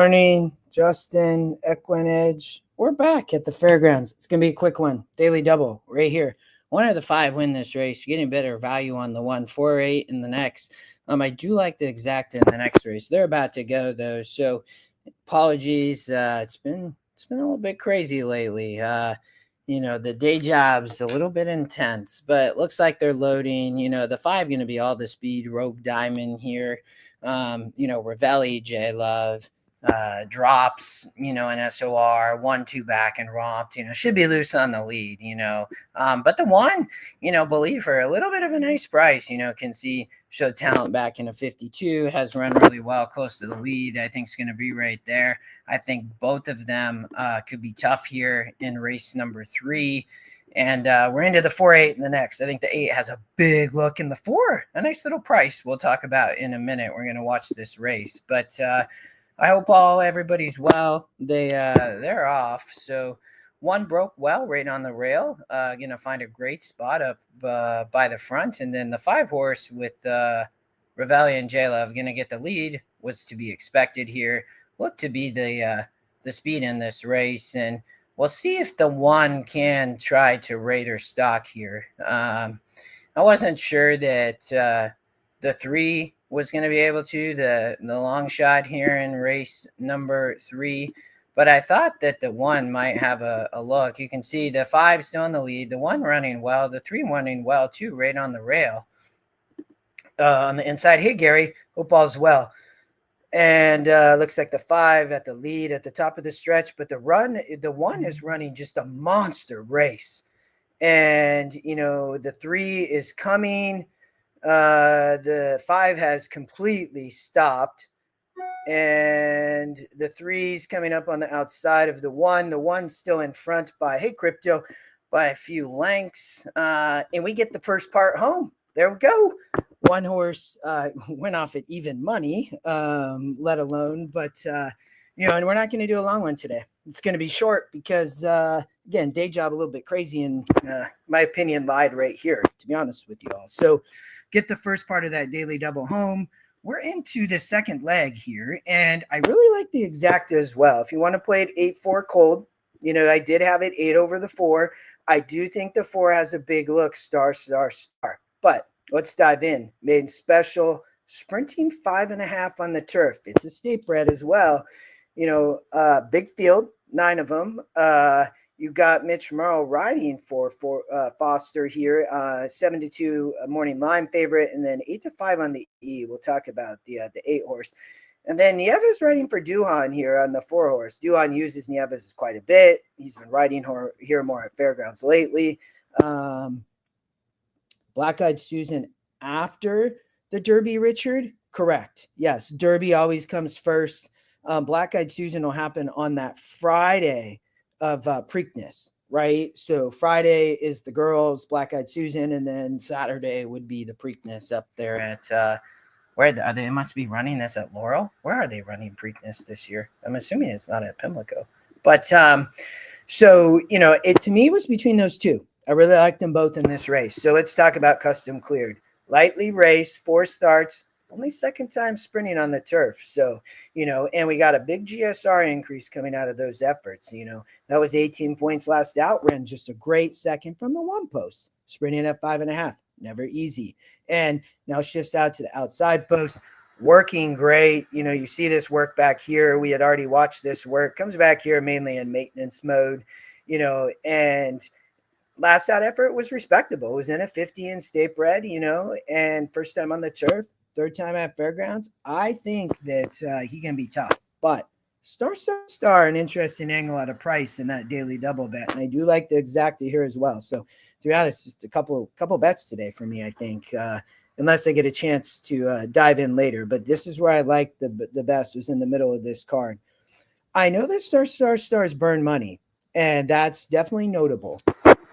Morning, Justin, EquinEdge. We're back at the fairgrounds. It's going to be a quick one. Daily double right here. One of the five win this race. You're getting better value on the 1, 4, 8 in the next. I do like the exact in the next race. They're about to go though, so apologies. It's been a little bit crazy lately. The day job's a little bit intense, but it looks like they're loading. The 5 going to be all the speed. Rogue Diamond here. Ravelli, J Love, drops, an SOR, 1, 2 back and romped, should be loose on the lead, but the 1, Believer, a little bit of a nice price, can see, showed talent back in a 52, has run really well close to the lead. I think it's going to be right there. I think both of them could be tough here in race number 3. And we're into the 4-8 in the next. I think the 8 has a big look in the 4. A nice little price we'll talk about in a minute. We're going to watch this race. But I hope everybody's well. They're off. So 1 broke well right on the rail. Going to find a great spot up by the front. And then the 5 horse with Ravelli and J-Love going to get the lead. Was to be expected here. Looked to be the speed in this race. And we'll see if the 1 can try to rate her stock here. I wasn't sure that the 3 was going to be able to, the long shot here in race number 3. But I thought that the 1 might have a look. You can see the 5 still in the lead, the 1 running well, the 3 running well too, right on the rail. On the inside, hey, Gary, hope all's well. And looks like the 5 at the lead at the top of the stretch, but the 1 is running just a monster race. And, the 3 is coming. The 5 has completely stopped. And the 3's coming up on the outside of the 1. The 1's still in front by, hey, Crypto, by a few lengths. And we get the first part home. There we go. 1 horse went off at even money, let alone. But, and we're not going to do a long one today. It's going to be short because, again, day job a little bit crazy. And my opinion lied right here, to be honest with you all. So get the first part of that daily double home. We're into the second leg here. And I really like the exact as well. If you want to play it 8-4 cold, I did have it 8 over the 4. I do think the 4 has a big look, star. But let's dive in. Made special, sprinting 5.5 on the turf. It's a state bred as well. Big field, 9 of them. You got Mitch Morrow riding for Foster here. 7-2 morning line favorite, and then 8-5 on the E. We'll talk about the 8 horse. And then Nieves riding for Duhan here on the 4 horse. Duhan uses Nieves quite a bit. He's been riding here more at fairgrounds lately. Black Eyed Susan after the Derby, Richard? Correct. Yes, Derby always comes first. Black Eyed Susan will happen on that Friday of Preakness, right? So Friday is the girls, Black Eyed Susan, and then Saturday would be the Preakness up there at where are they? Must be running this at Laurel. Where are they running Preakness this year? I'm assuming it's not at Pimlico. But so it to me was between those 2. I really liked them both in this race. So let's talk about custom cleared. Lightly raced, 4 starts, only second time sprinting on the turf. So, and we got a big GSR increase coming out of those efforts. That was 18 points last out, ran just a great second from the 1 post, sprinting at 5.5. Never easy. And now shifts out to the outside post, working great. You see this work back here. We had already watched this work. Comes back here mainly in maintenance mode, and last out effort was respectable. It was in a 50 in state bred, and first time on the turf, 3rd time at fairgrounds. I think that he can be tough, but star, an interesting angle at a price in that daily double bet. And I do like the exacta here as well. So to be honest, just a couple bets today for me, I think, unless I get a chance to dive in later. But this is where I like the best, was in the middle of this card. I know that stars burn money, and that's definitely notable.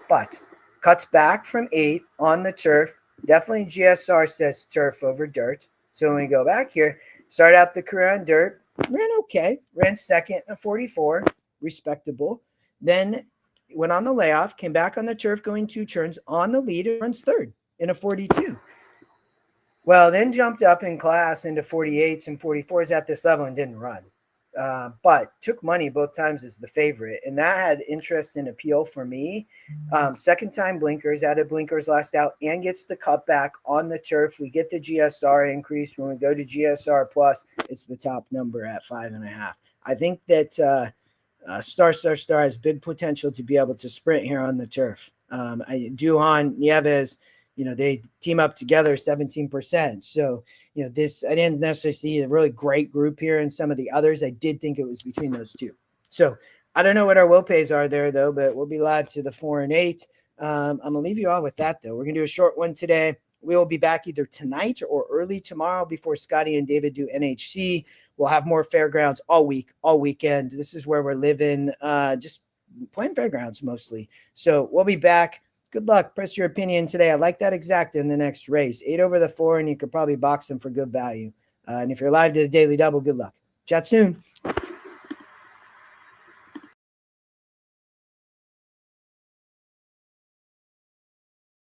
But cuts back from 8 on the turf. Definitely GSR says turf over dirt. So when we go back here, start out the career on dirt. Ran okay. Ran second in a 44. Respectable. Then went on the layoff. Came back on the turf going 2 turns on the lead. And runs 3rd in a 42. Well, then jumped up in class into 48s and 44s at this level and didn't run. but took money both times as the favorite. And that had interest and appeal for me. Second time blinkers, added blinkers last out, and gets the cutback on the turf. We get the GSR increase. When we go to GSR plus, it's the top number at 5.5. I think that Star has big potential to be able to sprint here on the turf. Duhan, Nieves, they team up together 17%. So, this, I didn't necessarily see a really great group here in some of the others. I did think it was between those two. So I don't know what our will pays are there, though, but we'll be live to the 4 and 8. I'm going to leave you all with that, though. We're going to do a short one today. We will be back either tonight or early tomorrow before Scotty and David do NHC. We'll have more fairgrounds all week, all weekend. This is where we're living, just playing fairgrounds mostly. So we'll be back. Good luck. Press your opinion today. I like that exacta in the next race. 8 over the 4, and you could probably box them for good value. And if you're live to the Daily Double, good luck. Chat soon.